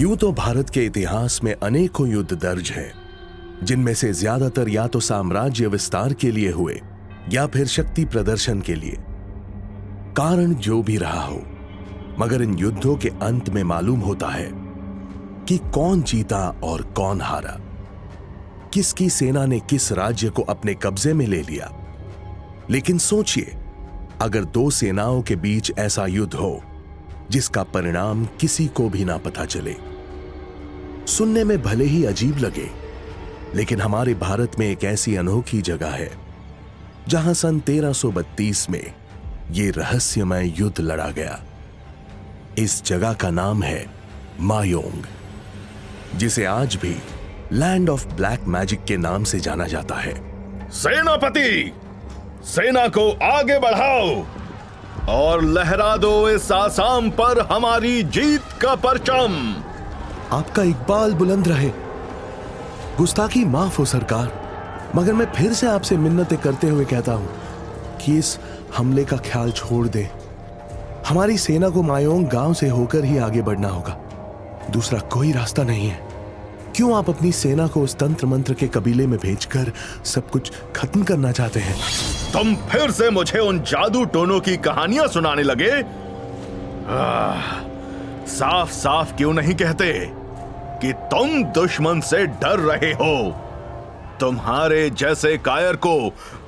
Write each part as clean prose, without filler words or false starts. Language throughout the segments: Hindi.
यूं तो भारत के इतिहास में अनेकों युद्ध दर्ज हैं, जिनमें से ज्यादातर या तो साम्राज्य विस्तार के लिए हुए या फिर शक्ति प्रदर्शन के लिए। कारण जो भी रहा हो, मगर इन युद्धों के अंत में मालूम होता है कि कौन जीता और कौन हारा, किसकी सेना ने किस राज्य को अपने कब्जे में ले लिया। लेकिन सोचिए, अगर दो सेनाओं के बीच ऐसा युद्ध हो जिसका परिणाम किसी को भी ना पता चले। सुनने में भले ही अजीब लगे, लेकिन हमारे भारत में एक ऐसी अनोखी जगह है जहां सन 1332 में यह रहस्यमय युद्ध लड़ा गया। इस जगह का नाम है मायोंग, जिसे आज भी लैंड ऑफ ब्लैक मैजिक के नाम से जाना जाता है। सेनापति, सेना को आगे बढ़ाओ और लहरा दो इस आसाम पर हमारी जीत का परचम। आपका इकबाल बुलंद रहे। गुस्ताखी माफ हो सरकार, मगर मैं फिर से आपसे मिन्नतें करते हुए कहता हूं कि इस हमले का ख्याल छोड़ दें। हमारी सेना को मायोंग गांव से होकर ही आगे बढ़ना होगा, दूसरा कोई रास्ता नहीं है। क्यों आप अपनी सेना को उस तंत्र मंत्र के कबीले में भेजकर सब कुछ खत्म करना चाहते हैं? तुम फिर से मुझे उन जादू टोनों की कहानियां सुनाने लगे। साफ साफ क्यों नहीं कहते कि तुम दुश्मन से डर रहे हो? तुम्हारे जैसे कायर को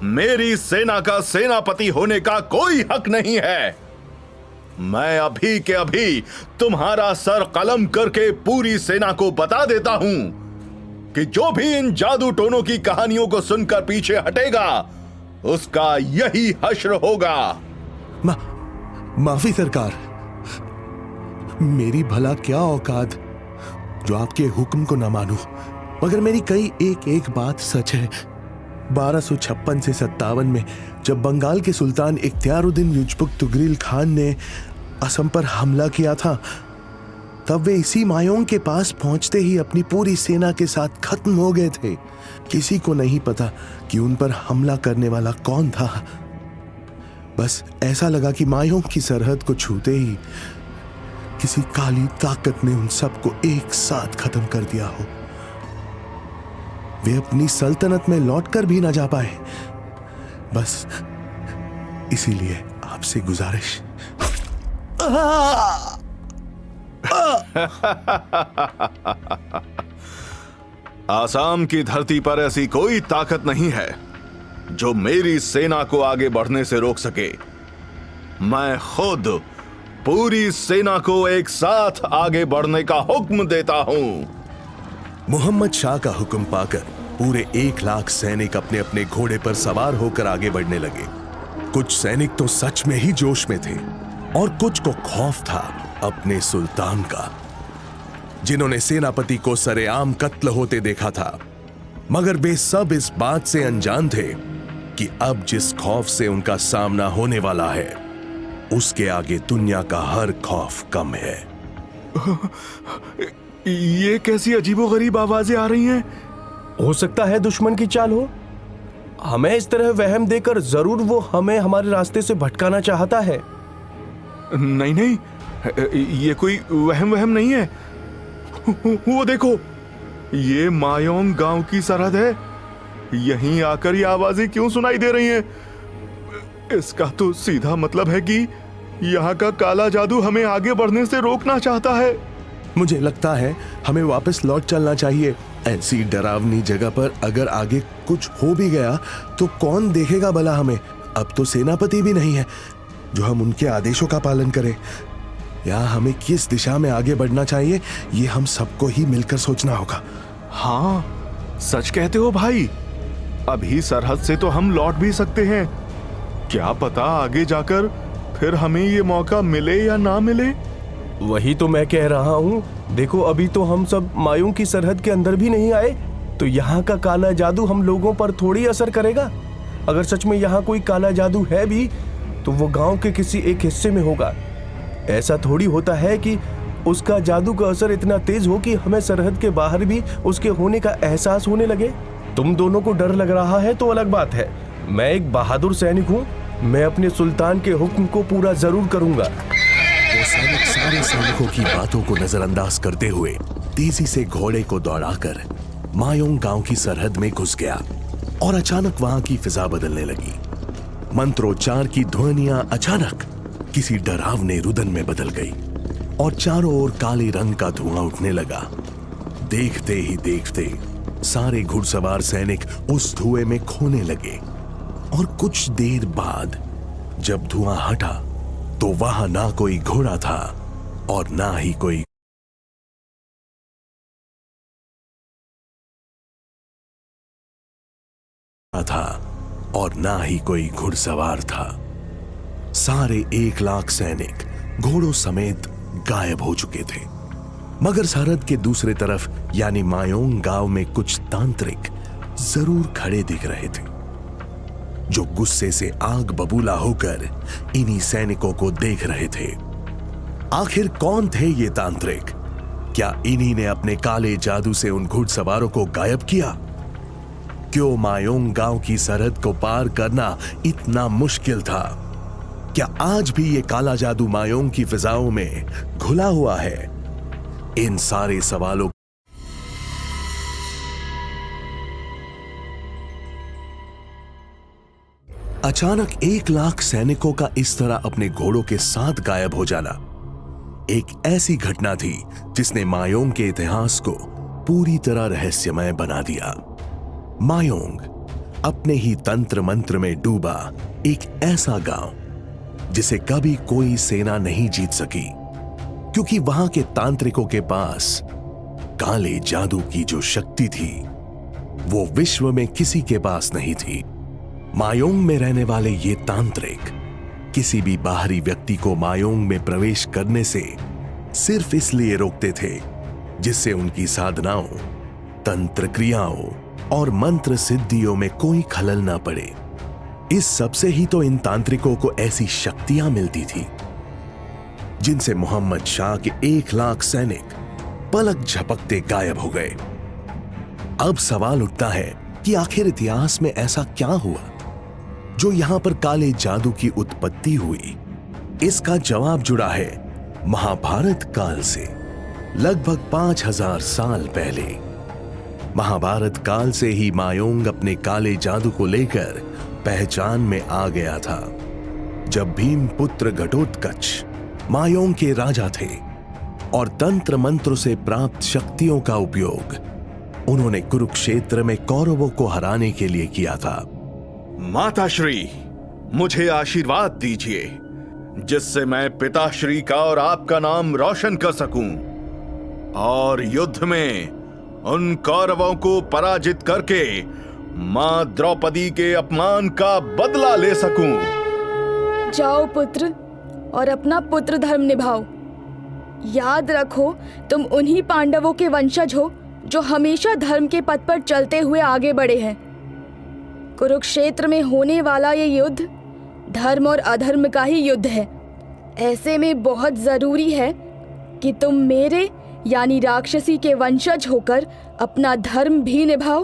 मेरी सेना का सेनापति होने का कोई हक नहीं है। मैं अभी के अभी तुम्हारा सर कलम करके पूरी सेना को बता देता हूं कि जो भी इन जादू टोनों की कहानियों को सुनकर पीछे हटेगा, उसका यही हश्र होगा। माफी सरकार, मेरी भला क्या औकात जो आपके हुक्म को न मानूं, मगर मेरी कई एक बात सच है। 1256 से 57 में जब बंगाल के सुल्तान इख्तियारुद्दीन युजपुक तुगरिल खान ने असम पर हमला किया था, तब वे इसी मायोंग के पास पहुंचते ही अपनी पूरी सेना के साथ खत्म हो गए थे। किसी को नहीं पता कि उन पर हमला करने वाला कौन था। बस ऐसा लगा कि मायोंग की सरहद को छूते ही किसी काली ताकत ने उन सबको एक साथ खत्म कर दिया हो। वे अपनी सल्तनत में लौटकर भी ना जा पाए। बस इसीलिए आपसे गुजारिश। आसाम की धरती पर ऐसी कोई ताकत नहीं है जो मेरी सेना को आगे बढ़ने से रोक सके। मैं खुद पूरी सेना को एक साथ आगे बढ़ने का हुक्म देता हूं। मोहम्मद शाह का हुक्म पाकर पूरे 1 लाख सैनिक अपने अपने घोड़े पर सवार होकर आगे बढ़ने लगे। कुछ सैनिक तो सच में ही जोश में थे और कुछ को खौफ था अपने सुल्तान का, जिन्होंने सेनापति को सरेआम कत्ल होते देखा था। मगर वे सब इस बात से अनजान थे कि अब जिस खौफ से उनका सामना होने वाला है, उसके आगे दुनिया का हर खौफ कम है। ये कैसी अजीबोगरीब आवाजें आ रही हैं? हो सकता है दुश्मन की चाल हो। हमें इस तरह वहम देकर जरूर वो हमें हमारे रास्ते से भटकाना चाहता है। नहीं नहीं, ये कोई वहम नहीं है। वो देखो, ये मायोंग गांव की सरहद है। यहीं आकर ये आवाजें क्यों सुनाई दे रही हैं? इसका तो सीधा मतलब है कि यहाँ का काला जादू हमें आगे बढ़ने से रोकना चाहता है। मुझे लगता है हमें वापस लौट चलना चाहिए। ऐसी डरावनी जगह पर अगर आगे कुछ हो भी गया तो कौन देखेगा भला हमें? अब तो सेनापति भी नहीं है जो हम उनके आदेशों का पालन करें। या हमें किस दिशा में आगे बढ़ना चाहिए, ये हम सबको ही मिलकर सोचना होगा। हाँ, सच कहते हो भाई। अभी सरहद से तो हम लौट भी सकते हैं। क्या पता आगे जाकर फिर हमें ये मौका मिले या ना मिले। वही तो मैं कह रहा हूँ। देखो, अभी तो हम सब मायूं की सरहद के अंदर भी नहीं आए, तो यहाँ का काला जादू हम लोगों पर थोड़ी असर करेगा। अगर सच में यहाँ कोई काला जादू है भी, तो वो गांव के किसी एक हिस्से में होगा। ऐसा थोड़ी होता है कि उसका जादू का असर इतना तेज हो कि हमें सरहद के बाहर भी उसके होने का एहसास होने लगे। तुम दोनों को डर लग रहा है तो अलग बात है। मैं एक बहादुर सैनिक हूँ। मैं अपने सुल्तान के हुक्म को पूरा जरूर करूंगा। वो सैनिक सारे सैनिकों की बातों को नजरअंदाज करते हुए तेजी से घोड़े को दौड़ाकर मायोंग गांव की सरहद में घुस गया और अचानक वहां की फिजा बदलने लगी। मंत्रोच्चार की ध्वनियां अचानक किसी डरावने रुदन में बदल गई और चारों ओर काले रंग का धुआं उठने लगा। देखते ही देखते सारे घुड़सवार सैनिक उस धुएं में खोने लगे और कुछ देर बाद जब धुआं हटा तो वहां ना कोई घोड़ा था और ना ही कोई था और ना ही कोई घुड़सवार था। सारे 1 लाख सैनिक घोड़ों समेत गायब हो चुके थे। मगर सरहद के दूसरे तरफ यानी मायोंग गांव में कुछ तांत्रिक जरूर खड़े दिख रहे थे, जो गुस्से से आग बबूला होकर इन्हीं सैनिकों को देख रहे थे। आखिर कौन थे ये तांत्रिक? क्या इन्हीं ने अपने काले जादू से उन घुड़सवारों को गायब किया? क्यों मायोंग गांव की सरहद को पार करना इतना मुश्किल था? क्या आज भी ये काला जादू मायोंग की फिजाओं में घुला हुआ है? इन सारे सवालों अचानक 1 लाख सैनिकों का इस तरह अपने घोड़ों के साथ गायब हो जाना एक ऐसी घटना थी जिसने मायोंग के इतिहास को पूरी तरह रहस्यमय बना दिया। मायोंग अपने ही तंत्र मंत्र में डूबा एक ऐसा गांव जिसे कभी कोई सेना नहीं जीत सकी, क्योंकि वहां के तांत्रिकों के पास काले जादू की जो शक्ति थी वो विश्व में किसी के पास नहीं थी। मायोंग में रहने वाले ये तांत्रिक किसी भी बाहरी व्यक्ति को मायोंग में प्रवेश करने से सिर्फ इसलिए रोकते थे जिससे उनकी साधनाओं, तंत्र क्रियाओं और मंत्र सिद्धियों में कोई खलल ना पड़े। इस सब से ही तो इन तांत्रिकों को ऐसी शक्तियां मिलती थी जिनसे मोहम्मद शाह के 1 लाख सैनिक पलक झपकते गायब हो गए। अब सवाल उठता है कि आखिर इतिहास में ऐसा क्या हुआ जो यहां पर काले जादू की उत्पत्ति हुई? इसका जवाब जुड़ा है महाभारत काल से, लगभग 5000 साल पहले। महाभारत काल से ही मायोंग अपने काले जादू को लेकर पहचान में आ गया था। जब भीम पुत्र घटोत्कच मायोंग के राजा थे और तंत्र मंत्र से प्राप्त शक्तियों का उपयोग उन्होंने कुरुक्षेत्र में कौरवों को हराने के लिए किया था। माताश्री, मुझे आशीर्वाद दीजिए जिससे मैं पिताश्री का और आपका नाम रोशन कर सकूं और युद्ध में उन कौरवों को पराजित करके मां द्रौपदी के अपमान का बदला ले सकूं। जाओ पुत्र और अपना पुत्र धर्म निभाओ। याद रखो, तुम उन्हीं पांडवों के वंशज हो जो हमेशा धर्म के पथ पर चलते हुए आगे बढ़े हैं। कुरुक्षेत्र में होने वाला ये युद्ध धर्म और अधर्म का ही युद्ध है। ऐसे में बहुत जरूरी है कि तुम मेरे यानी राक्षसी के वंशज होकर अपना धर्म भी निभाओ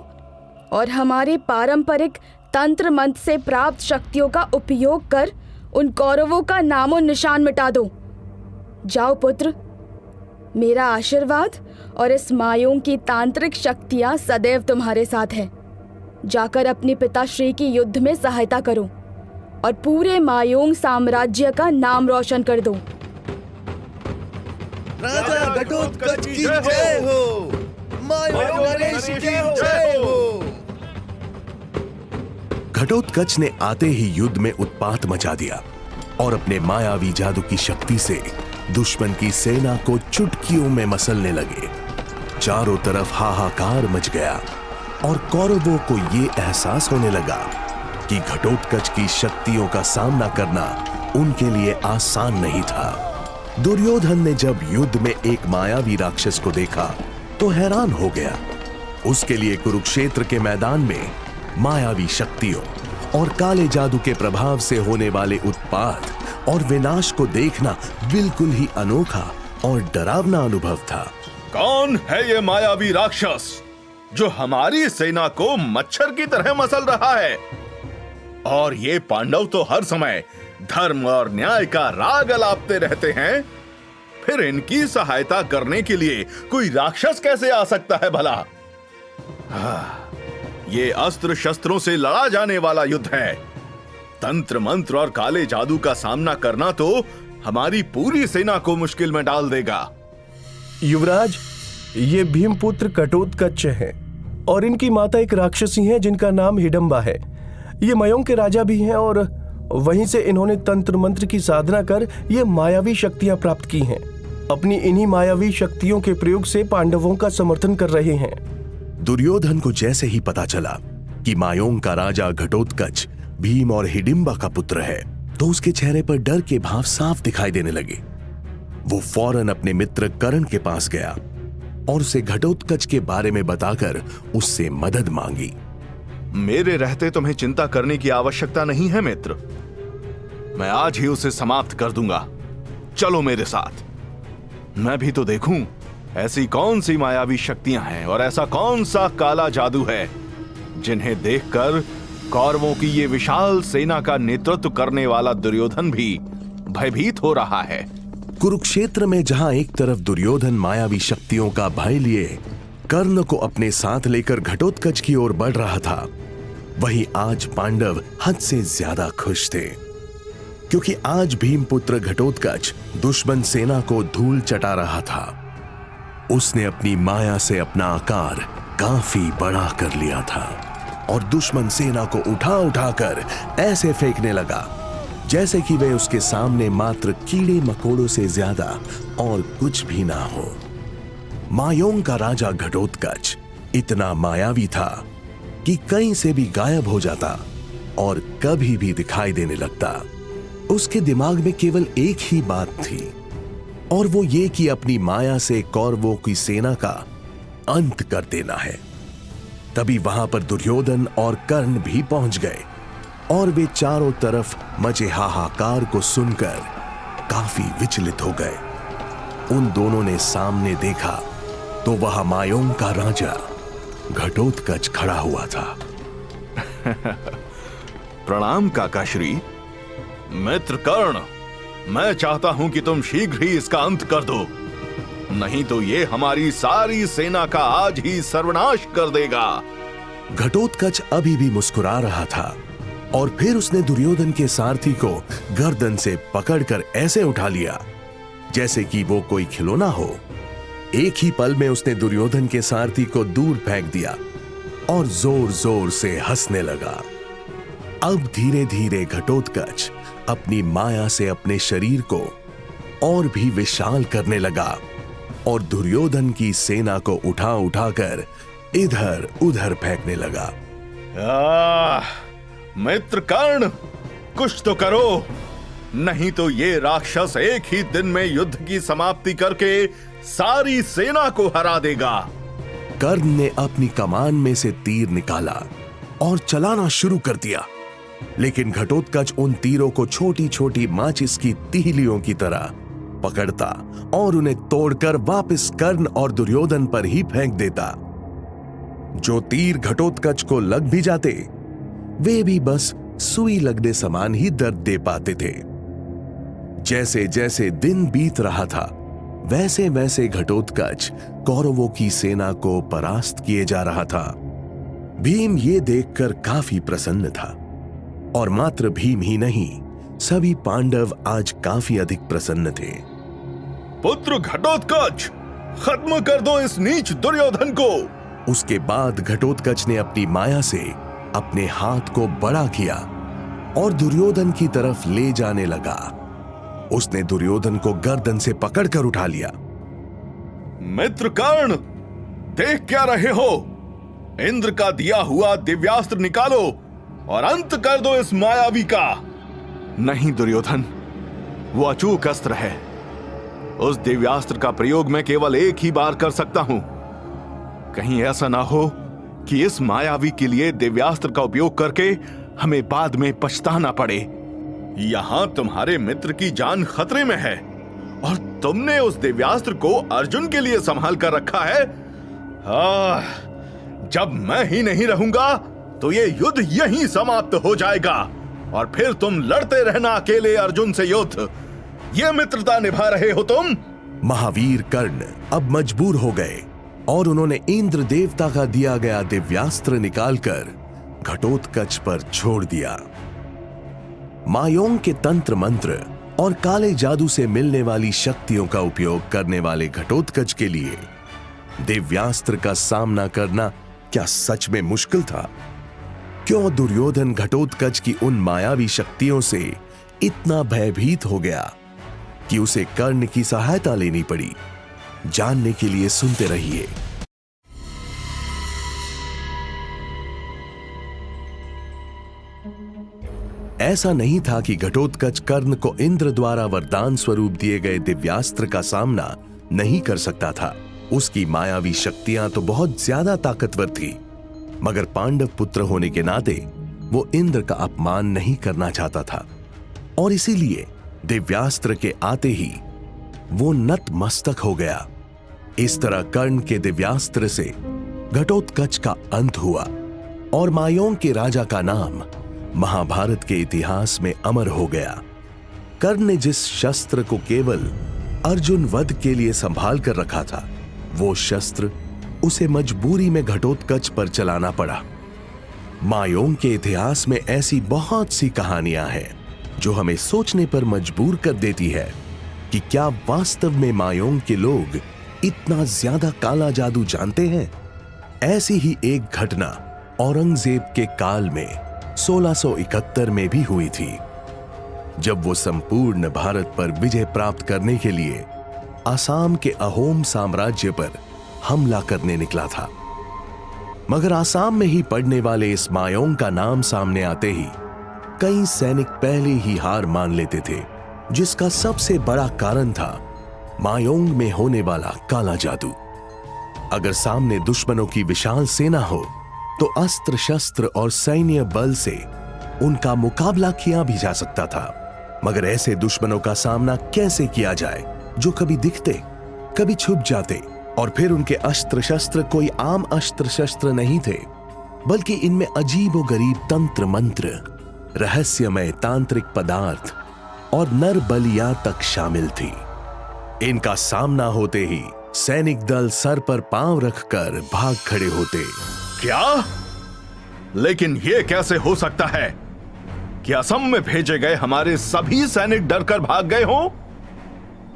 और हमारे पारंपरिक तंत्र मंत्र से प्राप्त शक्तियों का उपयोग कर उन कौरवों का नामो निशान मिटा दो। जाओ पुत्र, मेरा आशीर्वाद और इस मायोंग की तांत्रिक शक्तियां सदैव तुम्हारे साथ है। जाकर अपने पिताश्री की युद्ध में सहायता करो और पूरे मायोंग साम्राज्य का नाम रोशन कर दो। राजा घटोत्कच की जय हो। मायोंग गणेश की जय हो। घटोत्कच ने आते ही युद्ध में उत्पात मचा दिया और अपने मायावी जादू की शक्ति से दुश्मन की सेना को चुटकियों में मसलने लगे। चारों तरफ हाहाकार मच गया और कौरवों को ये एहसास होने लगा कि घटोत्कच की शक्तियों का सामना करना उनके लिए आसान नहीं था। दुर्योधन ने जब युद्ध में एक मायावी राक्षस को देखा तो हैरान हो गया। उसके लिए कुरुक्षेत्र के मैदान में मायावी शक्तियों और काले जादू के प्रभाव से होने वाले उत्पात और विनाश को देखना बिल्कुल ही अनोखा और डरावना अनुभव था। कौन है ये मायावी राक्षस जो हमारी सेना को मच्छर की तरह मसल रहा है? और ये पांडव तो हर समय धर्म और न्याय का राग अलापते रहते हैं, फिर इनकी सहायता करने के लिए कोई राक्षस कैसे आ सकता है भला? ये अस्त्र शस्त्रों से लड़ा जाने वाला युद्ध है। तंत्र मंत्र और काले जादू का सामना करना तो हमारी पूरी सेना को मुश्किल में डाल देगा। युवराज, ये भीमपुत्र कटोत्कच हैं और इनकी माता एक राक्षसी हैं जिनका नाम हिडम्बा है। ये मयोंग के राजा भी हैं और वहीं से इन्होंने तंत्र मंत्र की साधना कर ये मायावी शक्तियां प्राप्त की हैं। अपनी इन्हीं मायावी शक्तियों के प्रयोग से पांडवों का समर्थन कर रहे हैं। दुर्योधन को जैसे ही पता चला कि मायोंग का राजा घटोत्कच भीम और हिडिंबा का पुत्र है, तो उसके चेहरे पर डर के भाव साफ दिखाई देने लगे। वो फौरन अपने मित्र कर्ण के पास गया और उसे घटोत्कच के बारे में बताकर उससे मदद मांगी। मेरे रहते तुम्हें चिंता करने की आवश्यकता नहीं है मित्र। मैं आज ही उसे समाप्त कर दूंगा। चलो मेरे साथ। मैं भी तो देखूं ऐसी कौन सी मायावी शक्तियां हैं और ऐसा कौन सा काला जादू है जिन्हें देखकर कौरवों की ये विशाल सेना का नेतृत्व करने वाला दुर्योधन भी भयभीत हो रहा है। कुरुक्षेत्र में जहां एक तरफ दुर्योधन मायावी शक्तियों का भय लिए कर्ण को अपने साथ लेकर घटोत्कच की ओर बढ़ रहा था, वहीं आज पांडव हद से ज्यादा खुश थे, क्योंकि आज भीमपुत्र घटोत्कच दुश्मन सेना को धूल चटा रहा था। उसने अपनी माया से अपना आकार काफी बड़ा कर लिया था और दुश्मन सेना को उठा उठाकर ऐसे फेंकने लगा जैसे कि वे उसके सामने मात्र कीड़े मकोड़ों से ज्यादा और कुछ भी ना हो। मायोंग का राजा घटोत्कच इतना मायावी था कि कहीं से भी गायब हो जाता और कभी भी दिखाई देने लगता। उसके दिमाग में केवल एक ही बात थी और वो ये कि अपनी माया से कौरवों की सेना का अंत कर देना है। तभी वहां पर दुर्योधन और कर्ण भी पहुंच गए और वे चारों तरफ मचे हाहाकार को सुनकर काफी विचलित हो गए। उन दोनों ने सामने देखा तो वहां मायोंग का राजा घटोत्कच खड़ा हुआ था। प्रणाम काकाश्री। मित्र कर्ण, मैं चाहता हूं कि तुम शीघ्र ही इसका अंत कर दो, नहीं तो ये हमारी सारी सेना का आज ही सर्वनाश कर देगा। घटोत्कच अभी भी मुस्कुरा रहा था और फिर उसने दुर्योधन के सारथी को गर्दन से पकड़कर ऐसे उठा लिया जैसे कि वो कोई खिलौना हो। एक ही पल में उसने दुर्योधन के सारथी को दूर फेंक दिया और जोर जोर से हंसने लगा। अब धीरे धीरे घटोत्कच अपनी माया से अपने शरीर को और भी विशाल करने लगा और दुर्योधन की सेना को उठा उठाकर इधर उधर फेंकने लगा। मित्र कर्ण, कुछ तो करो, नहीं तो ये राक्षस एक ही दिन में युद्ध की समाप्ति करके सारी सेना को हरा देगा। कर्ण ने अपनी कमान में से तीर निकाला और चलाना शुरू कर दिया, लेकिन घटोत्कच उन तीरों को छोटी छोटी माचिस की तीलियों की तरह पकड़ता और उन्हें तोड़कर वापस कर्ण और दुर्योधन पर ही फेंक देता। जो तीर घटोत्कच को लग भी जाते, वे भी बस सुई लगने समान ही दर्द दे पाते थे। जैसे जैसे दिन बीत रहा था, वैसे वैसे घटोत्कच कौरवों की सेना को परास्त किए जा रहा था। भीम ये देखकर काफी प्रसन्न था और मात्र भीम ही नहीं, सभी पांडव आज काफी अधिक प्रसन्न थे। पुत्र घटोत्कच, खत्म कर दो इस नीच दुर्योधन को। उसके बाद घटोत्कच ने अपनी माया से अपने हाथ को बड़ा किया और दुर्योधन की तरफ ले जाने लगा। उसने दुर्योधन को गर्दन से पकड़कर उठा लिया। मित्र कर्ण, देख क्या रहे हो? इंद्र का दिया हुआ दिव्यास्त्र निकालो और अंत कर दो इस मायावी का। नहीं दुर्योधन, वो अचूक अस्त्र है। उस दिव्यास्त्र का प्रयोग मैं केवल एक ही बार कर सकता हूं। कहीं ऐसा ना हो कि इस मायावी के लिए दिव्यास्त्र का उपयोग करके हमें बाद में पछताना पड़े। यहां तुम्हारे मित्र की जान खतरे में है और तुमने उस दिव्यास्त्र को अर्जुन के लिए संभाल कर रखा है। जब मैं ही नहीं रहूंगा तो ये युद्ध यहीं समाप्त हो जाएगा और फिर तुम लड़ते रहना अकेले अर्जुन से युद्ध। ये मित्रता निभा रहे हो तुम? महावीर कर्ण अब मजबूर हो गए और उन्होंने इंद्र देवता का दिया गया दिव्यास्त्र निकालकर घटोत्कच पर छोड़ दिया। मायोंग के तंत्र मंत्र और काले जादू से मिलने वाली शक्तियों का उपयोग करने वाले घटोत्कच के लिए दिव्यास्त्र का सामना करना क्या सच में मुश्किल था? क्यों दुर्योधन घटोत्कच की उन मायावी शक्तियों से इतना भयभीत हो गया कि उसे कर्ण की सहायता लेनी पड़ी? जानने के लिए सुनते रहिए। ऐसा नहीं था कि घटोत्कच कर्ण को इंद्र द्वारा वरदान स्वरूप दिए गए दिव्यास्त्र का सामना नहीं कर सकता था। उसकी मायावी शक्तियां तो बहुत ज्यादा ताकतवर थी, मगर पांडव पुत्र होने के नाते वो इंद्र का अपमान नहीं करना चाहता था और इसीलिए दिव्यास्त्र के आते ही वो नतमस्तक हो गया। इस तरह कर्ण के दिव्यास्त्र से घटोत्कच का अंत हुआ और मायोंग के राजा का नाम महाभारत के इतिहास में अमर हो गया। कर्ण ने जिस शस्त्र को केवल अर्जुन वध के लिए संभाल कर रखा था, वो शस्त्र उसे मजबूरी में घटोत्कच पर चलाना पड़ा। मायोंग के इतिहास में ऐसी बहुत सी कहानियां हैं जो हमें सोचने पर मजबूर कर देती है कि क्या वास्तव में मायोंग के लोग इतना ज्यादा काला जादू जानते हैं? ऐसी ही एक घटना औरंगजेब के काल में 1671 में भी हुई थी, जब वो संपूर्ण भारत पर विजय प्राप्त करने के लिए आसाम के अहोम साम्राज्य पर हमला करने निकला था। मगर आसाम में ही पड़ने वाले इस मायोंग का नाम सामने आते ही कई सैनिक पहले ही हार मान लेते थे, जिसका सबसे बड़ा कारण था मायोंग में होने वाला काला जादू। अगर सामने दुश्मनों की विशाल सेना हो तो अस्त्र शस्त्र और सैन्य बल से उनका मुकाबला किया भी जा सकता था, मगर ऐसे दुश्मनों का सामना कैसे किया जाए जो कभी दिखते, कभी छुप जाते और फिर उनके अस्त्र शस्त्र कोई आम अस्त्र शस्त्र नहीं थे, बल्कि इनमें अजीबोगरीब तंत्र मंत्र, रहस्यमय तांत्रिक पदार्थ और नर बलियां तक शामिल थी। इनका सामना होते ही सैनिक दल सर पर पांव रखकर भाग खड़े होते। क्या? लेकिन यह कैसे हो सकता है कि असम में भेजे गए हमारे सभी सैनिक डरकर भाग गए हों?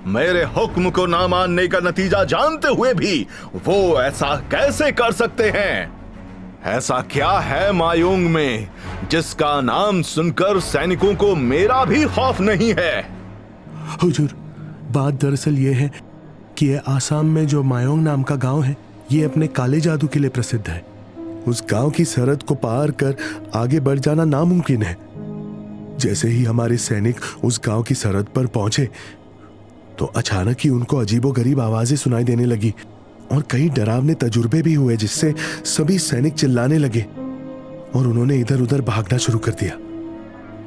मेरे हुक्म को ना मानने का नतीजा जानते हुए भी वो ऐसा कैसे कर सकते हैं? ऐसा क्या है मायोंग में जिसका नाम सुनकर सैनिकों को मेरा भी खौफ नहीं है? हुजूर, बात दरअसल ये है कि ये आसाम में जो मायोंग नाम का गांव है, ये अपने काले जादू के लिए प्रसिद्ध है। उस गांव की सरहद को पार कर आगे बढ़ जाना नामुमकिन है। जैसे ही हमारे सैनिक उस गांव की सरहद पर पहुंचे तो अचानक ही उनको अजीबोगरीब आवाजें सुनाई देने लगी और कई डरावने तजुर्बे भी हुए, जिससे सभी सैनिक चिल्लाने लगे और उन्होंने इधर उधर भागना शुरू कर दिया।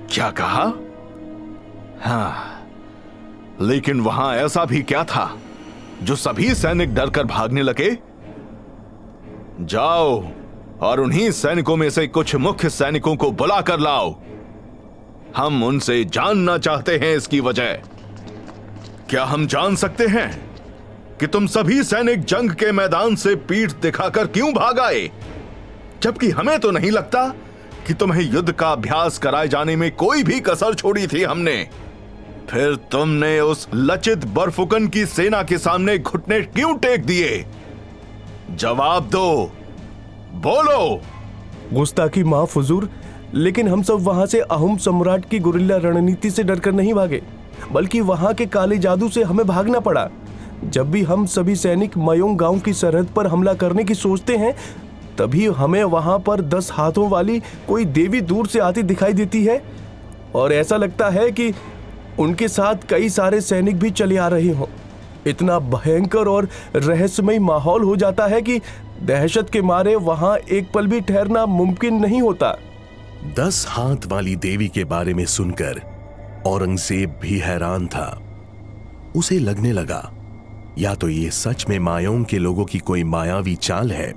क्या कहा? हाँ, लेकिन वहां ऐसा भी क्या था जो सभी सैनिक डरकर भागने लगे? जाओ और उन्हीं सैनिकों में से कुछ मुख्य सैनिकों को बुला कर लाओ। हम उनसे जानना चाहते हैं इसकी वजह। क्या हम जान सकते हैं कि तुम सभी सैनिक जंग के मैदान से पीठ दिखाकर क्यों भाग आए, जबकि हमें तो नहीं लगता कि तुम्हें युद्ध का अभ्यास कराए जाने में कोई भी कसर छोड़ी थी हमने। फिर तुमने उस लचित बरफुकन की सेना के सामने घुटने क्यों टेक दिए? जवाब दो, बोलो। गुस्ताखी माफ हुजूर, लेकिन हम सब वहां से अहोम सम्राट की गुरिल्ला रणनीति से डरकर नहीं भागे, बल्कि वहां के काले जादू से हमें भागना पड़ा। जब भी हम सभी सैनिक मायोंग गांव की सरहद पर हमला करने की सोचते हैं, तभी हमें वहां पर 10 हाथों वाली कोई देवी दूर से आती दिखाई देती है और ऐसा लगता है कि उनके साथ कई सारे सैनिक भी चले आ रहे हों। इतना भयंकर और रहस्यमय माहौल हो जाता है कि दहशत के मारे वहां एक पल भी ठहरना मुमकिन नहीं होता। 10 हाथ वाली देवी के बारे में सुनकर औरंगजेब भी हैरान था। उसे लगने लगा या तो ये सच में मायोंग के लोगों की कोई मायावी चाल है,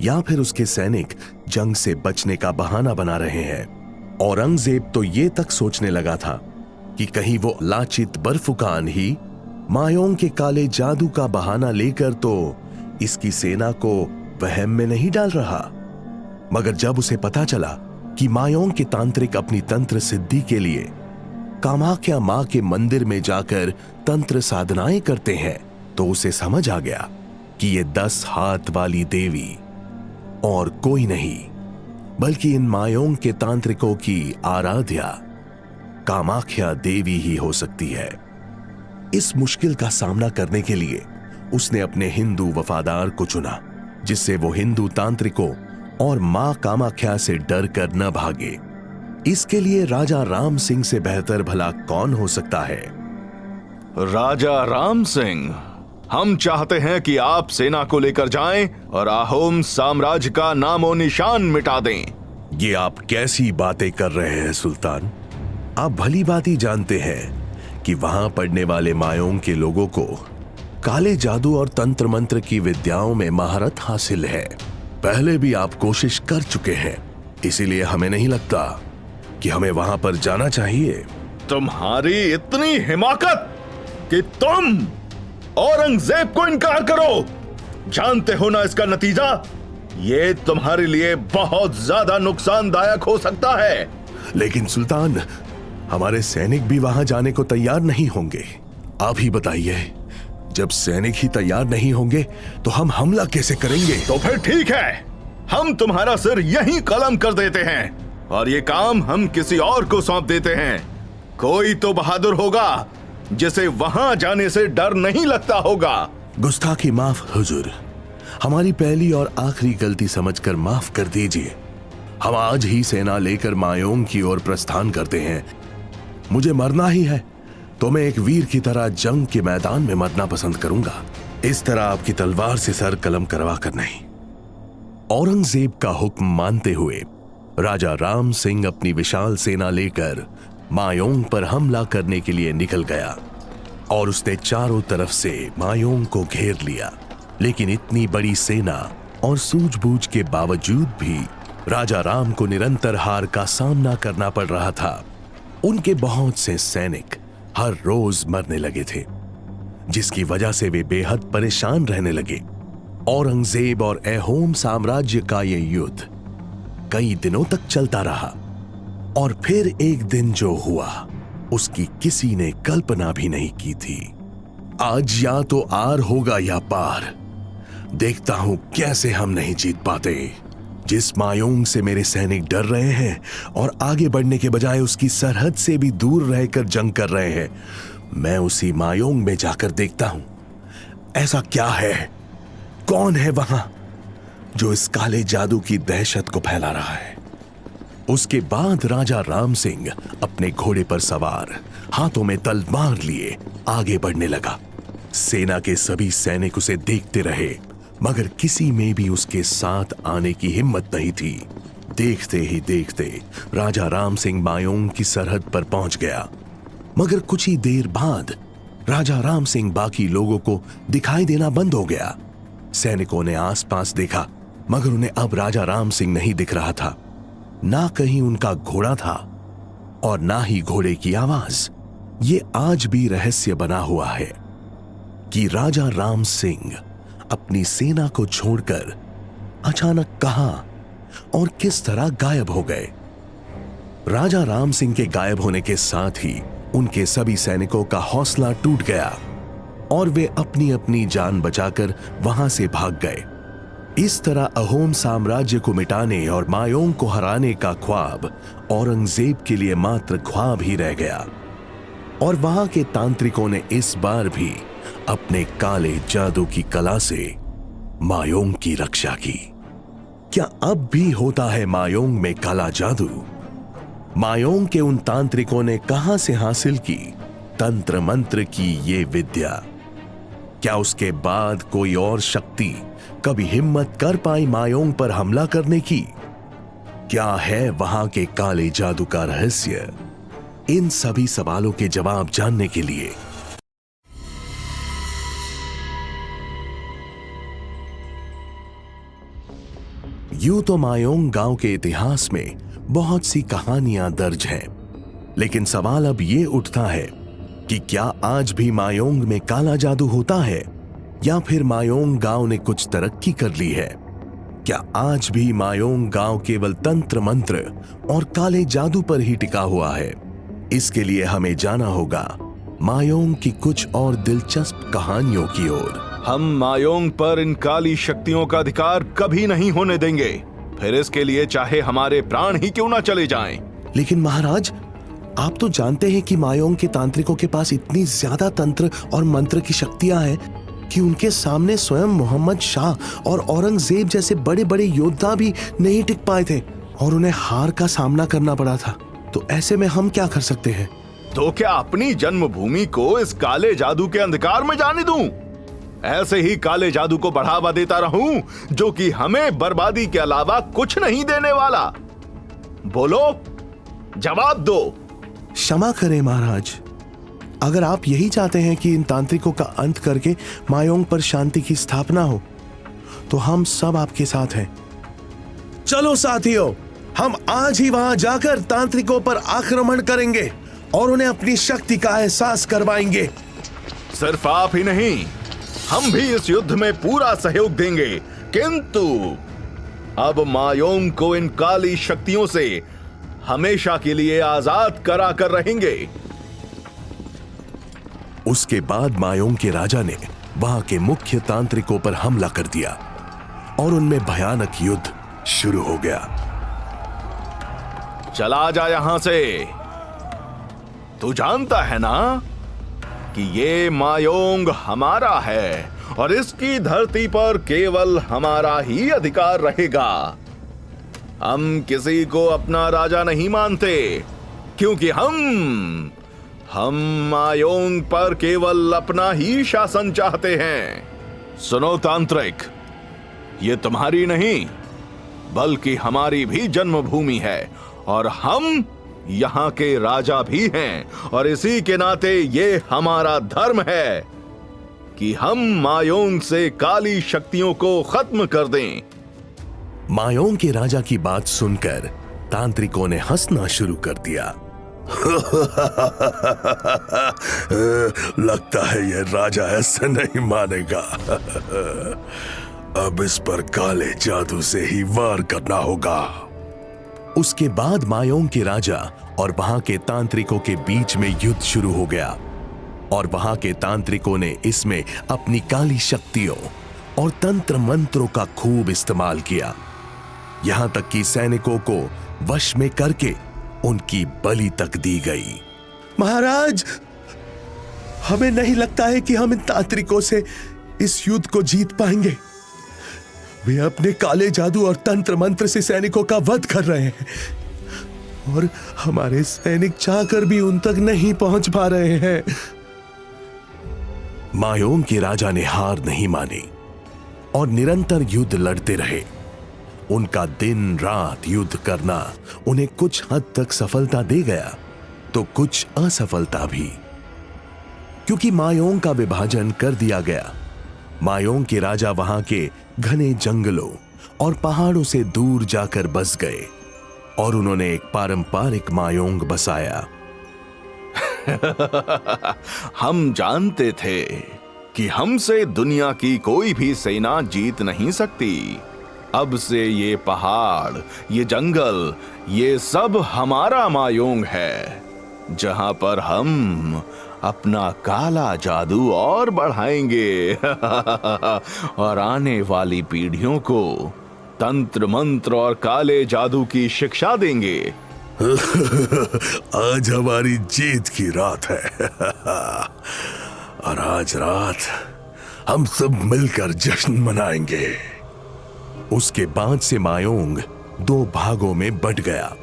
या फिर उसके सैनिक जंग से बचने का बहाना बना रहे हैं। औरंगजेब तो ये तक सोचने लगा था कि कहीं वो लाचित बरफुकान ही मायोंग के काले जादू का बहाना लेकर तो इसकी सेना को वहम में नहीं डाल रहा, मगर जब उसे पता चला कि मायोंग के तांत्रिक अपनी तंत्र सिद्धि के लिए कामाख्या मां के मंदिर में जाकर तंत्र साधनाएं करते हैं, तो उसे समझ आ गया कि ये 10 हाथ वाली देवी और कोई नहीं बल्कि इन मायोंग के तांत्रिकों की आराध्या कामाख्या देवी ही हो सकती है। इस मुश्किल का सामना करने के लिए उसने अपने हिंदू वफादार को चुना, जिससे वो हिंदू तांत्रिकों और मां कामाख्या से डर कर न भागे। इसके लिए राजा राम सिंह से बेहतर भला कौन हो सकता है? राजा राम सिंह, हम चाहते हैं कि आप सेना को लेकर जाएं और अहोम साम्राज्य का नामो निशान मिटा दें। ये आप कैसी बातें कर रहे हैं सुल्तान? आप भली बात जानते हैं कि वहां पढ़ने वाले मायोंग के लोगों को काले जादू और तंत्र मंत्र की विद्याओं में महारत हासिल है। पहले भी आप कोशिश कर चुके हैं, इसीलिए हमें नहीं लगता कि हमें वहां पर जाना चाहिए। तुम्हारी इतनी हिमाकत कि तुम औरंगजेब को इनकार करो। जानते हो ना इसका नतीजा? ये तुम्हारे लिए बहुत ज्यादा नुकसानदायक हो सकता है। लेकिन सुल्तान, हमारे सैनिक भी वहां जाने को तैयार नहीं होंगे। आप ही बताइए, जब सैनिक ही तैयार नहीं होंगे तो हम हमला कैसे करेंगे? तो फिर ठीक है, हम तुम्हारा सिर यहीं कलम कर देते हैं और ये काम हम किसी और को सौंप देते हैं। कोई तो बहादुर होगा जिसे वहां जाने से डर नहीं लगता होगा। गुस्ताखी माफ हुजूर, हमारी पहली और आखिरी गलती समझकर माफ कर दीजिए। हम आज ही सेना लेकर मायोंग की ओर प्रस्थान करते हैं। मुझे मरना ही है तो मैं एक वीर की तरह जंग के मैदान में मरना पसंद करूंगा, इस तरह आपकी तलवार से सर कलम करवा कर नहीं। औरंगजेब का हुक्म मानते हुए राजा राम सिंह अपनी विशाल सेना लेकर मायोंग पर हमला करने के लिए निकल गया और उसने चारों तरफ से मायोंग को घेर लिया। लेकिन इतनी बड़ी सेना और सूझबूझ के बावजूद भी राजा राम को निरंतर हार का सामना करना पड़ रहा था। उनके बहुत से सैनिक हर रोज मरने लगे थे, जिसकी वजह से वे बेहद परेशान रहने लगे। औरंगजेब और अहोम साम्राज्य का यह युद्ध कई दिनों तक चलता रहा और फिर एक दिन जो हुआ उसकी किसी ने कल्पना भी नहीं की थी। आज या तो आर होगा या पार। देखता हूं कैसे हम नहीं जीत पाते। जिस मायोंग से मेरे सैनिक डर रहे हैं और आगे बढ़ने के बजाय उसकी सरहद से भी दूर रहकर जंग कर रहे हैं, मैं उसी मायोंग में जाकर देखता हूं ऐसा क्या है, कौन है वहां जो इस काले जादू की दहशत को फैला रहा है। उसके बाद राजा राम सिंह अपने घोड़े पर सवार, हाथों में तलवार लिए आगे बढ़ने लगा। सेना के सभी सैनिक उसे देखते रहे, मगर किसी में भी उसके साथ आने की हिम्मत नहीं थी। देखते ही देखते राजा राम सिंह मायोंग की सरहद पर पहुंच गया, मगर कुछ ही देर बाद राजा राम सिंह बाकी लोगों को दिखाई देना बंद हो गया। सैनिकों ने आसपास देखा, मगर उन्हें अब राजा राम सिंह नहीं दिख रहा था। ना कहीं उनका घोड़ा था और ना ही घोड़े की आवाज। ये आज भी रहस्य बना हुआ है कि राजा राम सिंह अपनी सेना को छोड़कर अचानक कहां और किस तरह गायब हो गए। राजा राम सिंह के गायब होने के साथ ही उनके सभी सैनिकों का हौसला टूट गया और वे अपनी अपनी जान बचाकर वहां से भाग गए। इस तरह अहोम साम्राज्य को मिटाने और मायोंग को हराने का ख्वाब औरंगजेब के लिए मात्र ख्वाब ही रह गया और वहां के तांत्रिकों ने इस बार भी अपने काले जादू की कला से मायोंग की रक्षा की। क्या अब भी होता है मायोंग में काला जादू? मायोंग के उन तांत्रिकों ने कहां से हासिल की तंत्र मंत्र की ये विद्या? क्या उसके बाद कोई और शक्ति कभी हिम्मत कर पाई मायोंग पर हमला करने की? क्या है वहां के काले जादू का रहस्य? इन सभी सवालों के जवाब जानने के लिए यूं तो मायोंग गांव के इतिहास में बहुत सी कहानियां दर्ज हैं, लेकिन सवाल अब ये उठता है कि क्या आज भी मायोंग में काला जादू होता है, या फिर मायोंग गांव ने कुछ तरक्की कर ली है। क्या आज भी मायोंग गांव केवल तंत्र मंत्र और काले जादू पर ही टिका हुआ है? इसके लिए हमें जाना होगा मायोंग की कुछ और दिलचस्प कहानियों की ओर। हम मायोंग पर इन काली शक्तियों का अधिकार कभी नहीं होने देंगे, फिर इसके लिए चाहे हमारे प्राण ही क्यों ना चले जाएं। लेकिन महाराज, आप तो जानते हैं कि मायोंग के तांत्रिकों के पास इतनी ज्यादा तंत्र और मंत्र की शक्तियां हैं कि उनके सामने स्वयं मोहम्मद शाह और औरंगजेब जैसे बड़े बड़े योद्धा भी नहीं टिक पाए थे और उन्हें हार का सामना करना पड़ा था। तो ऐसे में हम क्या कर सकते हैं? तो क्या अपनी जन्मभूमि को इस काले जादू के अंधकार में जाने दूं? ऐसे ही काले जादू को बढ़ावा देता रहूं, जो कि हमें बर्बादी के अलावा कुछ नहीं देने वाला? बोलो, जवाब दो। क्षमा करें महाराज, अगर आप यही चाहते हैं कि इन तांत्रिकों का अंत करके मायोंग पर शांति की स्थापना हो, तो हम सब आपके साथ हैं। चलो साथियों, हम आज ही वहां जाकर तांत्रिकों पर आक्रमण करेंगे और उन्हें अपनी शक्ति का एहसास करवाएंगे। सिर्फ आप ही नहीं, हम भी इस युद्ध में पूरा सहयोग देंगे, किंतु अब मायोंग को इन काली शक्तियों से हमेशा के लिए आजाद करा कर रहेंगे। उसके बाद मायोंग के राजा ने वहां के मुख्य तांत्रिकों पर हमला कर दिया और उनमें भयानक युद्ध शुरू हो गया। चला जा यहां से। तू जानता है ना कि ये मायोंग हमारा है और इसकी धरती पर केवल हमारा ही अधिकार रहेगा। हम किसी को अपना राजा नहीं मानते, क्योंकि हम मायोंग पर केवल अपना ही शासन चाहते हैं। सुनो तांत्रिक, ये तुम्हारी नहीं बल्कि हमारी भी जन्मभूमि है और हम यहाँ के राजा भी हैं, और इसी के नाते ये हमारा धर्म है कि हम मायोंग से काली शक्तियों को खत्म कर दें। मायोंग के राजा की बात सुनकर तांत्रिकों ने हंसना शुरू कर दिया। लगता है ये राजा ऐसे नहीं मानेगा। अब इस पर काले जादू से ही वार करना होगा। उसके बाद मायोंग के राजा और वहां के तांत्रिकों के बीच में युद्ध शुरू हो गया और वहां के तांत्रिकों ने इसमें अपनी काली शक्तियों और तंत्र मंत्रों का खूब इस्तेमाल किया, यहां तक कि सैनिकों को वश में करके उनकी बलि तक दी गई। महाराज, हमें नहीं लगता है कि हम इन तांत्रिकों से इस युद्ध को जीत पाएंगे। वे अपने काले जादू और तंत्र मंत्र से सैनिकों का वध कर रहे हैं और हमारे सैनिक चाहकर भी उन तक नहीं पहुंच पा रहे हैं। मायोंग के राजा ने हार नहीं मानी और निरंतर युद्ध लड़ते रहे। उनका दिन रात युद्ध करना उन्हें कुछ हद तक सफलता दे गया, तो कुछ असफलता भी, क्योंकि मायोंग का विभाजन कर दिया गया। मायोंग के राजा वहां के घने जंगलों और पहाड़ों से दूर जाकर बस गए और उन्होंने एक पारंपरिक मायोंग बसाया। हम जानते थे कि हमसे दुनिया की कोई भी सेना जीत नहीं सकती। अब से ये पहाड़, ये जंगल, ये सब हमारा मायोंग है, जहां पर हम अपना काला जादू और बढ़ाएंगे और आने वाली पीढ़ियों को तंत्र मंत्र और काले जादू की शिक्षा देंगे। आज हमारी जीत की रात है और आज रात हम सब मिलकर जश्न मनाएंगे। उसके बाद से मायोंग दो भागों में बंट गया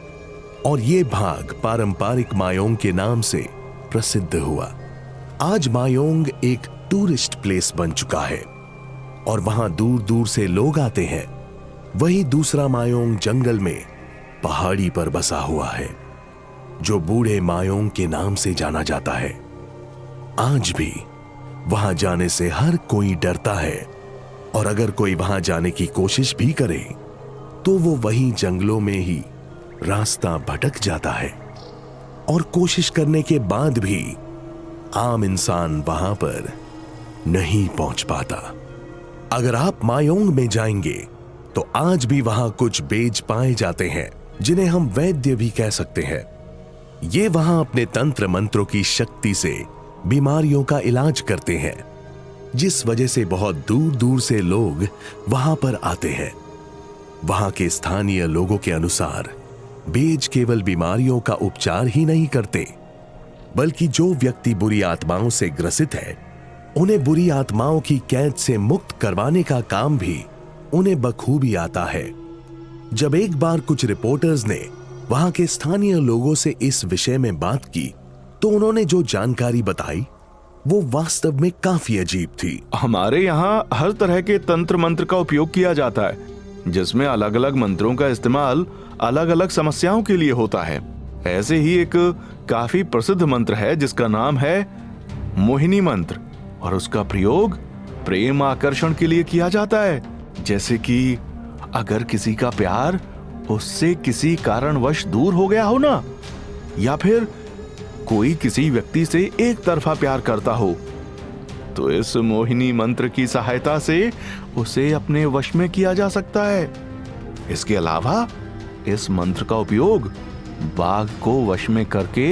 और ये भाग पारंपरिक मायोंग के नाम से प्रसिद्ध हुआ। आज मायोंग एक टूरिस्ट प्लेस बन चुका है और वहां दूर दूर से लोग आते हैं। वही दूसरा मायोंग जंगल में पहाड़ी पर बसा हुआ है, जो बूढ़े मायोंग के नाम से जाना जाता है। आज भी वहां जाने से हर कोई डरता है और अगर कोई वहां जाने की कोशिश भी करे तो वो वही जंगलों में ही रास्ता भटक जाता है और कोशिश करने के बाद भी आम इंसान वहां पर नहीं पहुंच पाता। अगर आप मायोंग में जाएंगे तो आज भी वहां कुछ बेज पाए जाते हैं जिन्हें हम वैद्य भी कह सकते हैं। ये वहां अपने तंत्र मंत्रों की शक्ति से बीमारियों का इलाज करते हैं, जिस वजह से बहुत दूर दूर से लोग वहां पर आते हैं। वहां के स्थानीय लोगों के अनुसार बेज केवल बीमारियों का उपचार ही नहीं करते, बल्कि जो व्यक्ति बुरी आत्माओं से ग्रसित है उन्हें बुरी आत्माओं की कैद से मुक्त करवाने का काम भी उन्हें बखूबी आता है। जब एक बार कुछ रिपोर्टर्स ने वहां के स्थानीय लोगों से इस विषय में बात की तो उन्होंने जो जानकारी बताई वो वास्तव में काफी अजीब थी। हमारे यहाँ हर तरह के तंत्र मंत्र का उपयोग किया जाता है, जिसमें अलग अलग मंत्रों का इस्तेमाल अलग अलग समस्याओं के लिए होता है। ऐसे ही एक काफी प्रसिद्ध मंत्र है जिसका नाम है मोहिनी मंत्र, और उसका प्रयोग प्रेम आकर्षण के लिए किया जाता है। जैसे कि अगर किसी का प्यार उससे किसी कारणवश दूर हो गया हो ना, या फिर कोई किसी व्यक्ति से एक तरफा प्यार करता हो, तो इस मोहिनी मंत्र की सहायता से उसे अपने वश में किया जा सकता है। इसके अलावा इस मंत्र का उपयोग बाघ को वश में करके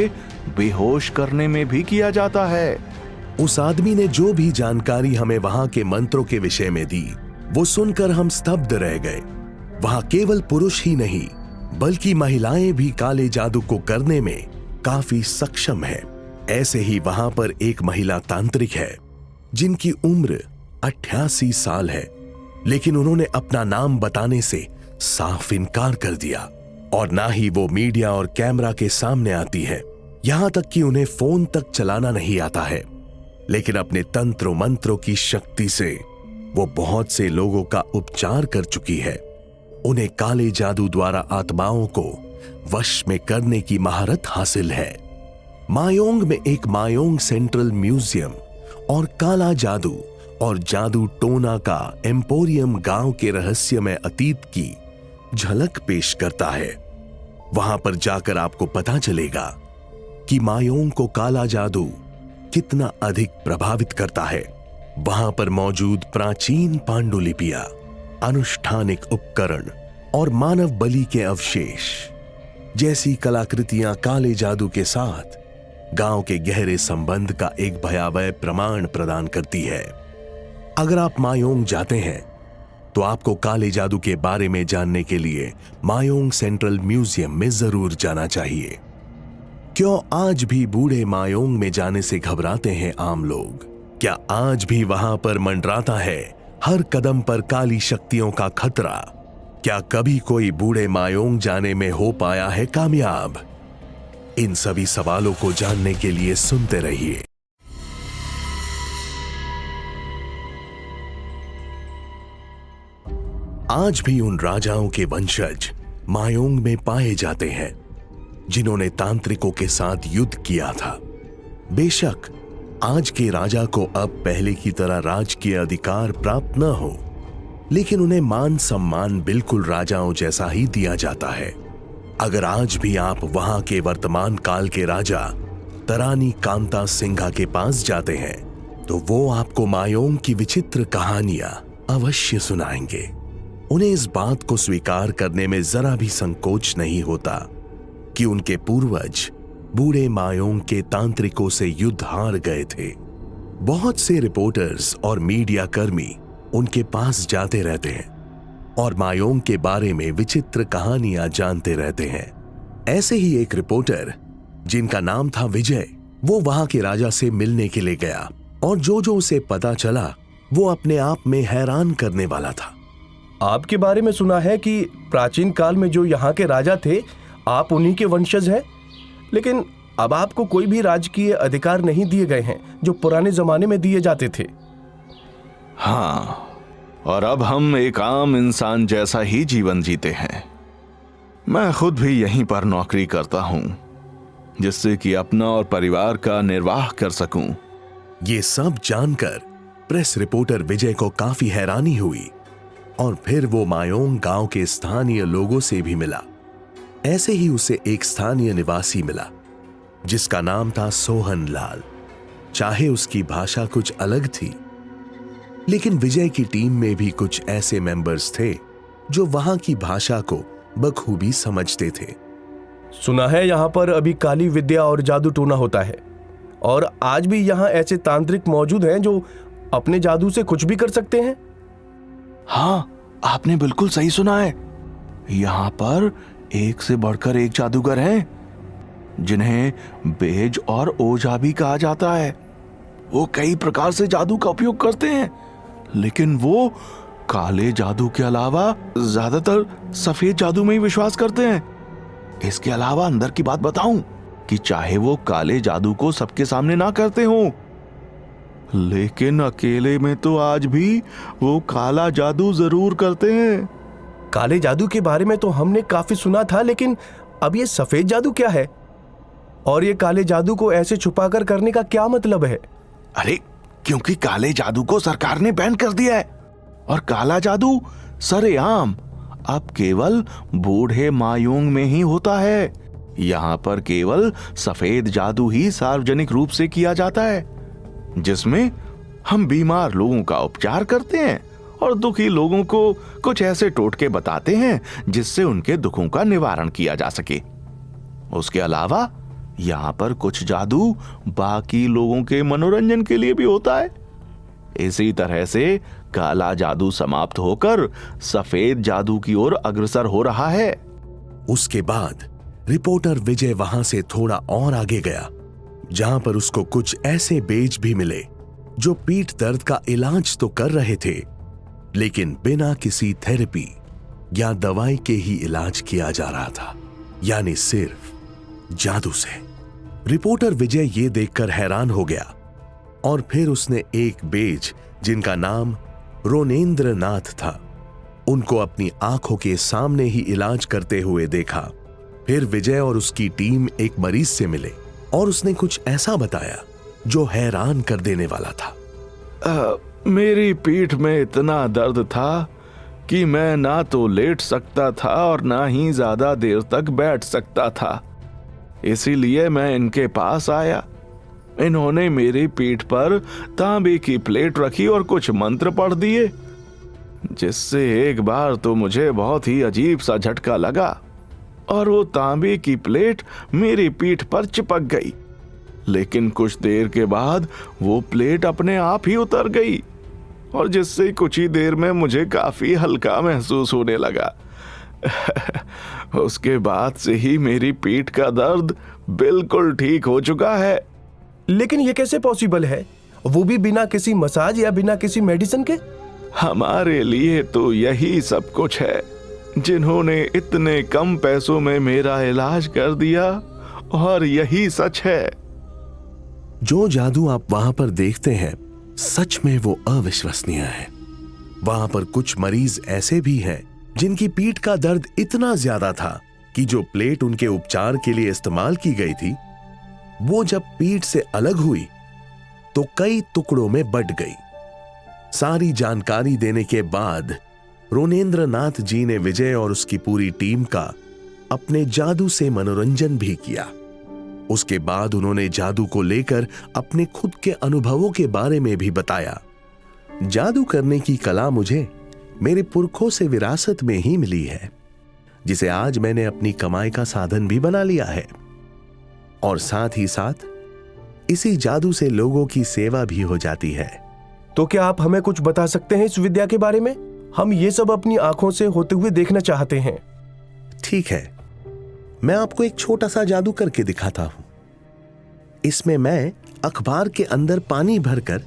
बेहोश करने में भी किया जाता है। उस आदमी ने जो भी जानकारी हमें वहां के मंत्रों के विषय में दी वो सुनकर हम स्तब्ध रह गए। वहां केवल पुरुष ही नहीं बल्कि महिलाएं भी काले जादू को करने में काफी सक्षम है। ऐसे ही वहां पर एक महिला तांत्रिक है जिनकी उम्र 88 साल है, लेकिन उन्होंने अपना नाम बताने से साफ इनकार कर दिया और ना ही वो मीडिया और कैमरा के सामने आती है। यहां तक कि उन्हें फोन तक चलाना नहीं आता है, लेकिन अपने तंत्र मंत्रों की शक्ति से वो बहुत से लोगों का उपचार कर चुकी है। उन्हें काले जादू द्वारा आत्माओं को वश में करने की महारत हासिल है। मायोंग में एक मायोंग सेंट्रल म्यूजियम और काला जादू और जादू टोना का एम्पोरियम गांव के रहस्यमय अतीत की झलक पेश करता है। वहां पर जाकर आपको पता चलेगा कि मायोंग को काला जादू कितना अधिक प्रभावित करता है। वहां पर मौजूद प्राचीन पांडुलिपियां, अनुष्ठानिक उपकरण और मानव बलि के अवशेष जैसी कलाकृतियां काले जादू के साथ गांव के गहरे संबंध का एक भयावह प्रमाण प्रदान करती है। अगर आप मायोंग जाते हैं तो आपको काले जादू के बारे में जानने के लिए मायोंग सेंट्रल म्यूजियम में जरूर जाना चाहिए। क्यों आज भी बूढ़े मायोंग में जाने से घबराते हैं आम लोग? क्या आज भी वहां पर मंडराता है हर कदम पर काली शक्तियों का खतरा? क्या कभी कोई बूढ़े मायोंग जाने में हो पाया है कामयाब? इन सभी सवालों को जानने के लिए सुनते रहिए। आज भी उन राजाओं के वंशज मायोंग में पाए जाते हैं जिन्होंने तांत्रिकों के साथ युद्ध किया था। बेशक आज के राजा को अब पहले की तरह राजकीय अधिकार प्राप्त न हो, लेकिन उन्हें मान सम्मान बिल्कुल राजाओं जैसा ही दिया जाता है। अगर आज भी आप वहां के वर्तमान काल के राजा तरानी कांता सिंघा के पास जाते हैं तो वो आपको मायोंग की विचित्र कहानियां अवश्य सुनाएंगे। उन्हें इस बात को स्वीकार करने में जरा भी संकोच नहीं होता कि उनके पूर्वज बूढ़े मायोंग के तांत्रिकों से युद्ध हार गए थे। बहुत से रिपोर्टर्स और मीडिया कर्मी उनके पास जाते रहते हैं और मायोंग के बारे में विचित्र कहानियां जानते रहते हैं। ऐसे ही एक रिपोर्टर जिनका नाम था विजय, वो वहां के राजा से मिलने के लिए गया और जो जो उसे पता चला वो अपने आप में हैरान करने वाला था। आपके बारे में सुना है कि प्राचीन काल में जो यहाँ के राजा थे आप उन्हीं के वंशज हैं, लेकिन अब आपको कोई भी राजकीय अधिकार नहीं दिए गए हैं जो पुराने जमाने में दिए जाते थे। हाँ, और अब हम एक आम इंसान जैसा ही जीवन जीते हैं। मैं खुद भी यहीं पर नौकरी करता हूं, जिससे कि अपना और परिवार का निर्वाह कर सकूं। ये सब जानकर प्रेस रिपोर्टर विजय को काफी हैरानी हुई और फिर वो मायोंग गांव के स्थानीय लोगों से भी मिला। ऐसे ही उसे एक स्थानीय निवासी मिला जिसका नाम था सोहन लाल। चाहे उसकी भाषा कुछ अलग थी, लेकिन विजय की टीम में भी कुछ ऐसे मेंबर्स थे जो वहां की भाषा को बखूबी समझते थे। सुना है यहाँ पर अभी काली विद्या और जादू टोना होता है, और आज भी यहाँ ऐसे तांत्रिक मौजूद हैं जो अपने जादू से कुछ भी कर सकते हैं। हाँ, आपने बिल्कुल सही सुना है। यहाँ पर एक से बढ़कर एक जादूगर हैं, जिन्हें बेज और ओझा भी कहा जाता है। वो कई प्रकार से जादू का उपयोग करते हैं, लेकिन वो काले जादू के अलावा ज्यादातर सफेद जादू में ही विश्वास करते हैं। इसके अलावा अंदर की बात बताऊं कि चाहे वो काले जादू को सबके सामने ना करते हों, लेकिन अकेले में तो आज भी वो काला जादू जरूर करते हैं। काले जादू के बारे में तो हमने काफी सुना था, लेकिन अब ये सफेद जादू क्या है? और ये काले जादू को ऐसे छुपाकर करने का क्या मतलब है? अरे, क्योंकि काले जादू को सरकार ने बैन कर दिया है, और काला जादू सरेआम अब केवल बूढ़े मायूंग में ही होता है। यहाँ पर केवल सफेद जादू ही सार्वजनिक रूप से किया जाता है, जिसमें हम बीमार लोगों का उपचार करते हैं और दुखी लोगों को कुछ ऐसे टोटके बताते हैं जिससे उनके दुखों का निवारण किया जा सके। उसके अलावा यहाँ पर कुछ जादू बाकी लोगों के मनोरंजन के लिए भी होता है। इसी तरह से काला जादू समाप्त होकर सफेद जादू की ओर अग्रसर हो रहा है। उसके बाद रिपोर्टर विजय वहां से थोड़ा और आगे गया, जहां पर उसको कुछ ऐसे बेज भी मिले जो पीठ दर्द का इलाज तो कर रहे थे, लेकिन बिना किसी थेरेपी या दवाई के ही इलाज किया जा रहा था, यानी सिर्फ जादू से। रिपोर्टर विजय ये देखकर हैरान हो गया, और फिर उसने एक बेज जिनका नाम रोनेंद्र नाथ था, उनको अपनी आंखों के सामने ही इलाज करते हुए देखा। फिर विजय और उसकी टीम एक मरीज से मिले और उसने कुछ ऐसा बताया जो हैरान कर देने वाला था। मेरी पीठ में इतना दर्द था कि मैं ना तो लेट सकता था और ना ही ज्यादा देर तक बैठ सकता था। इसीलिए मैं इनके पास आया। इन्होंने मेरी पीठ पर तांबे की प्लेट रखी और कुछ मंत्र पढ़ दिए, जिससे एक बार तो मुझे बहुत ही अजीब सा झटका लगा और वो तांबे की प्लेट मेरी पीठ पर चिपक गई। लेकिन कुछ देर के बाद वो प्लेट अपने आप ही उतर गई, और जिससे कुछ ही देर में मुझे काफी हल्का महसूस होने लगा। उसके बाद से ही मेरी पीठ का दर्द बिल्कुल ठीक हो चुका है। लेकिन ये कैसे पॉसिबल है, वो भी बिना किसी मसाज या बिना किसी मेडिसिन के? हमारे लिए तो यही सब कुछ है, जिन्होंने इतने कम पैसों में मेरा इलाज कर दिया, और यही सच है। जो जादू आप वहां पर देखते हैं, सच में वो अविश्वसनीय है। वहां पर कुछ मरीज ऐसे भी हैं जिनकी पीठ का दर्द इतना ज्यादा था कि जो प्लेट उनके उपचार के लिए इस्तेमाल की गई थी, वो जब पीठ से अलग हुई तो कई टुकड़ों में बंट गई। सारी जानकारी देने के बाद रोनेंद्र नाथ जी ने विजय और उसकी पूरी टीम का अपने जादू से मनोरंजन भी किया। उसके बाद उन्होंने जादू को लेकर अपने खुद के अनुभवों के बारे में भी बताया। जादू करने की कला मुझे मेरे पुरखों से विरासत में ही मिली है, जिसे आज मैंने अपनी कमाई का साधन भी बना लिया है, और साथ ही साथ इसी जादू से लोगों की सेवा भी हो जाती है। तो क्या आप हमें कुछ बता सकते हैं इस विद्या के बारे में? हम ये सब अपनी आंखों से होते हुए देखना चाहते हैं। ठीक है, मैं आपको एक छोटा सा जादू करके दिखाता हूं। इसमें मैं अखबार के अंदर पानी भरकर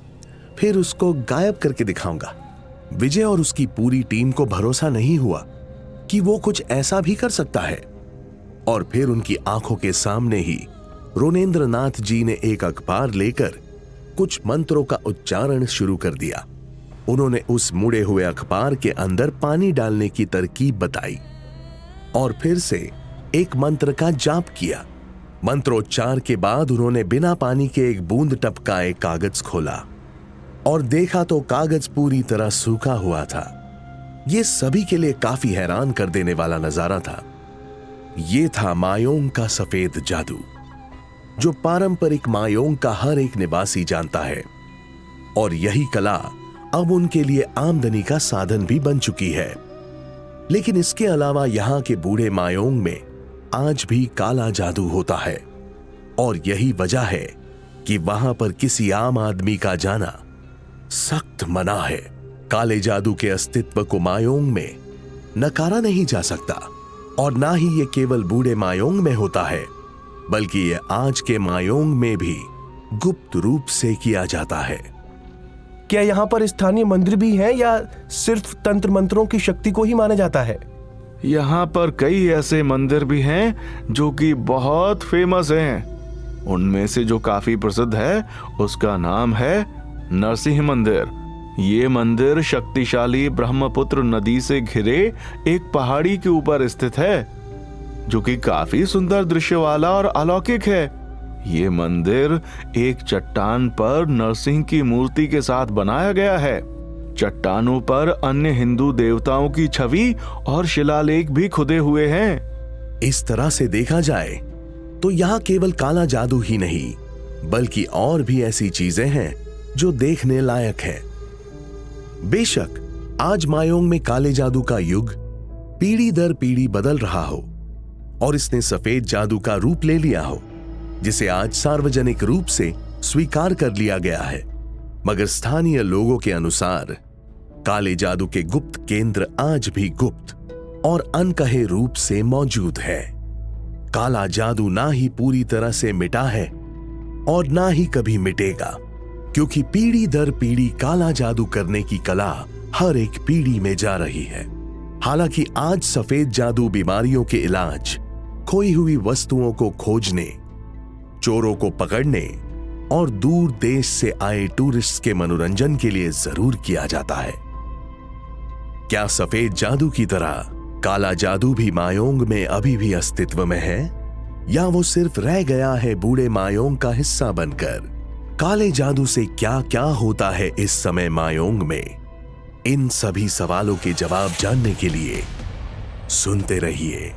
फिर उसको गायब करके दिखाऊंगा। विजय और उसकी पूरी टीम को भरोसा नहीं हुआ कि वो कुछ ऐसा भी कर सकता है, और फिर उनकी आंखों के सामने ही रोनेंद्र नाथ जी ने एक अखबार लेकर कुछ मंत्रों का उच्चारण शुरू कर दिया। उन्होंने उस मुड़े हुए अखबार के अंदर पानी डालने की तरकीब बताई और फिर से एक मंत्र का जाप किया। मंत्रोच्चार के बाद उन्होंने बिना पानी के एक बूंद टपकाए कागज खोला और देखा तो कागज पूरी तरह सूखा हुआ था। यह सभी के लिए काफी हैरान कर देने वाला नजारा था। यह था मायोंग का सफेद जादू। जो पारंपरिक मायोंग का हर एक निवासी जानता है, और यही कला अब उनके लिए आमदनी का साधन भी बन चुकी है। लेकिन इसके अलावा यहां के बूढ़े मायोंग में आज भी काला जादू होता है, और यही वजह है कि वहां पर किसी आम आदमी का जाना सख्त मना है। काले जादू के अस्तित्व को मायोंग में नकारा नहीं जा सकता, और ना ही ये केवल बूढ़े मायोंग में होता है, बल्कि ये आज के मायोंग में भी गुप्त रूप से किया जाता है। क्या यहाँ पर स्थानीय मंदिर भी हैं या सिर्फ तंत्र मंत्रों की शक्ति को ही माना जाता है? यहाँ पर कई ऐसे मंदिर भी हैं जो कि बहुत फेमस हैं। उनमें से जो काफी प्रसिद्ध है उसका नाम है नरसिंह मंदिर। ये मंदिर शक्तिशाली ब्रह्मपुत्र नदी से घिरे एक पहाड़ी के ऊपर स्थित है, जो कि काफी सुंदर दृश्य वाला और अलौकिक है। ये मंदिर एक चट्टान पर नरसिंह की मूर्ति के साथ बनाया गया है। चट्टानों पर अन्य हिंदू देवताओं की छवि और शिलालेख भी खुदे हुए हैं। इस तरह से देखा जाए तो यहाँ केवल काला जादू ही नहीं, बल्कि और भी ऐसी चीजें हैं जो देखने लायक है। बेशक आज मायोंग में काले जादू का युग पीढ़ी दर पीढ़ी बदल रहा हो और इसने सफेद जादू का रूप ले लिया हो, जिसे आज सार्वजनिक रूप से स्वीकार कर लिया गया है, मगर स्थानीय लोगों के अनुसार काले जादू के गुप्त केंद्र आज भी गुप्त और अनकहे रूप से मौजूद है। काला जादू ना ही पूरी तरह से मिटा है और ना ही कभी मिटेगा, क्योंकि पीढ़ी दर पीढ़ी काला जादू करने की कला हर एक पीढ़ी में जा रही है। हालांकि आज सफेद जादू बीमारियों के इलाज, खोई हुई वस्तुओं को खोजने, चोरों को पकड़ने और दूर देश से आए टूरिस्ट के मनोरंजन के लिए जरूर किया जाता है। क्या सफेद जादू की तरह काला जादू भी मायोंग में अभी भी अस्तित्व में है, या वो सिर्फ रह गया है बूढ़े मायोंग का हिस्सा बनकर? काले जादू से क्या क्या होता है इस समय मायोंग में? इन सभी सवालों के जवाब जानने के लिए सुनते रहिए